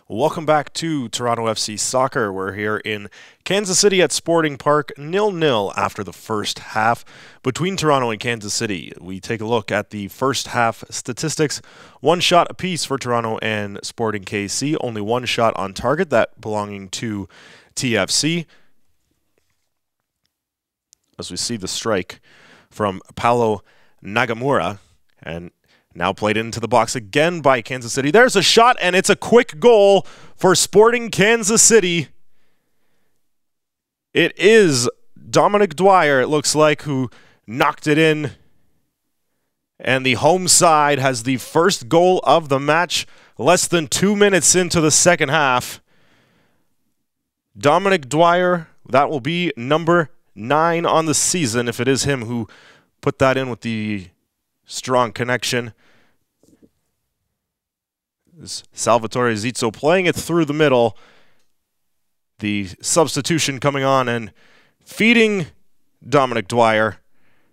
Welcome back to Toronto FC Soccer. We're here in Kansas City at Sporting Park, 0-0 after the first half between Toronto and Kansas City. We take a look at the first half statistics. One shot apiece for Toronto and Sporting KC. Only one shot on target, that belonging to TFC. As we see the strike from Paulo Nagamura, and now played into the box again by Kansas City. There's a shot, and it's a quick goal for Sporting Kansas City. It is Dominic Dwyer, it looks like, who knocked it in. And the home side has the first goal of the match less than 2 minutes into the second half. Dominic Dwyer, that will be number 9 on the season, if it is him who put that in with the strong connection. Salvatore Zizzo playing it through the middle. The substitution coming on and feeding Dominic Dwyer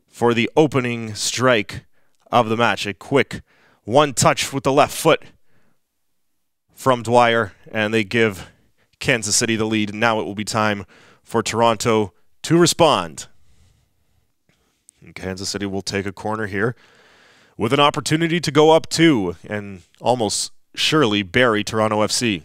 for the opening strike of the match. A quick one touch with the left foot from Dwyer, and they give Kansas City the lead. Now it will be time for Toronto to respond. And Kansas City will take a corner here with an opportunity to go up 2 and almost surely bury Toronto FC.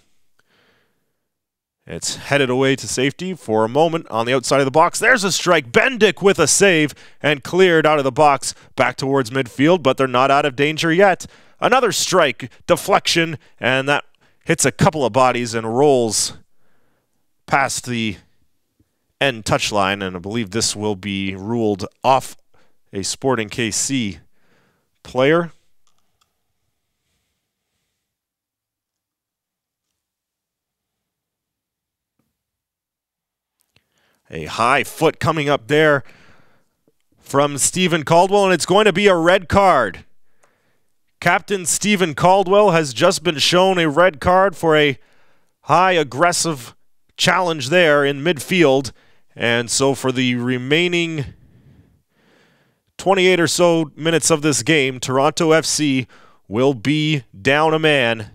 It's headed away to safety for a moment on the outside of the box. There's a strike. Bendick with a save and cleared out of the box back towards midfield, but they're not out of danger yet. Another strike, deflection, and that hits a couple of bodies and rolls past the end touchline, and I believe this will be ruled off a Sporting KC player. A high foot coming up there from Stephen Caldwell, and it's going to be a red card. Captain Stephen Caldwell has just been shown a red card for a high aggressive challenge there in midfield. And so for the remaining 28 or so minutes of this game, Toronto FC will be down a man.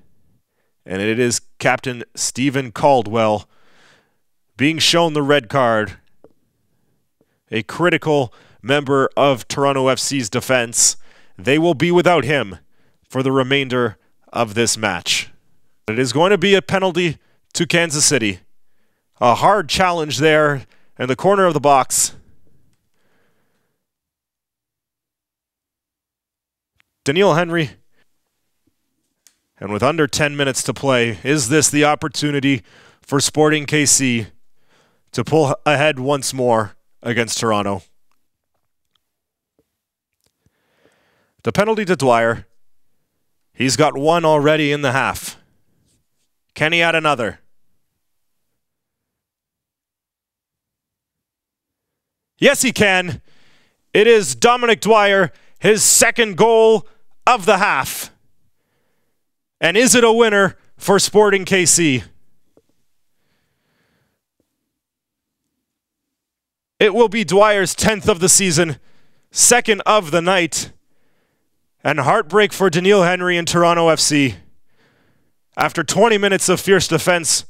And it is Captain Stephen Caldwell being shown the red card. A critical member of Toronto FC's defense. They will be without him for the remainder of this match. It is going to be a penalty to Kansas City. A hard challenge there in the corner of the box. Daniil Henry. And with under 10 minutes to play, is this the opportunity for Sporting KC to pull ahead once more against Toronto? The penalty to Dwyer. He's got one already in the half. Can he add another? Yes, he can. It is Dominic Dwyer, his second goal of the half. And is it a winner for Sporting KC? It will be Dwyer's 10th of the season, second of the night, and heartbreak for Daniil Henry and Toronto FC. After 20 minutes of fierce defense,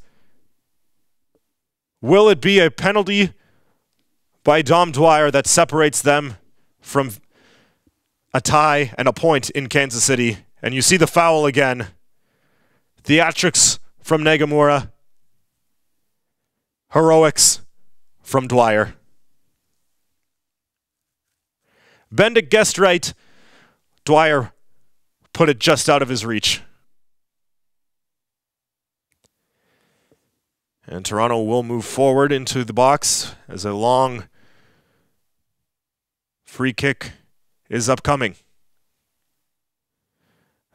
will it be a penalty by Dom Dwyer that separates them from a tie and a point in Kansas City? And you see the foul again. Theatrics from Nagamura. Heroics from Dwyer. Bendick guessed right. Dwyer put it just out of his reach. And Toronto will move forward into the box as a long free kick is upcoming.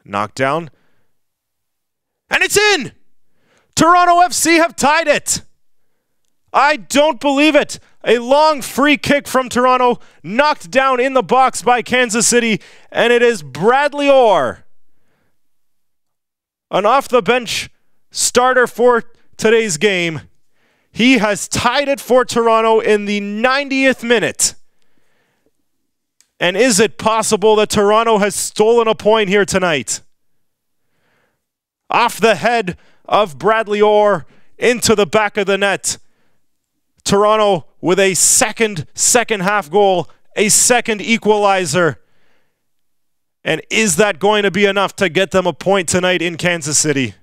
Knocked down. And it's in! Toronto FC have tied it! I don't believe it! A long free kick from Toronto, knocked down in the box by Kansas City, and it is Bradley Orr, an off-the-bench starter for today's game. He has tied it for Toronto in the 90th minute. And is it possible that Toronto has stolen a point here tonight? Off the head of Bradley Orr into the back of the net. Toronto with a second half goal, a second equalizer. And is that going to be enough to get them a point tonight in Kansas City?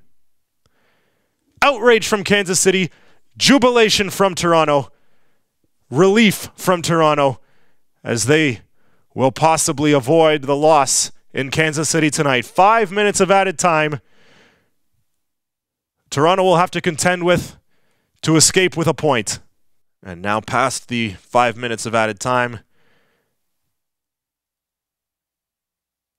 Outrage from Kansas City, jubilation from Toronto, relief from Toronto, as they will possibly avoid the loss in Kansas City tonight. 5 minutes of added time. Toronto will have to contend with to escape with a point. And now past the 5 minutes of added time.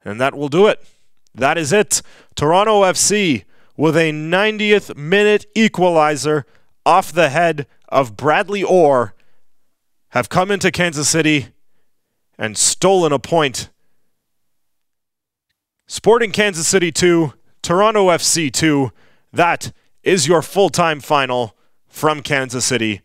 And that will do it. That is it. Toronto FC with a 90th minute equalizer off the head of Bradley Orr have come into Kansas City and stolen a point. Sporting Kansas City 2, Toronto FC 2. That is your full-time final from Kansas City.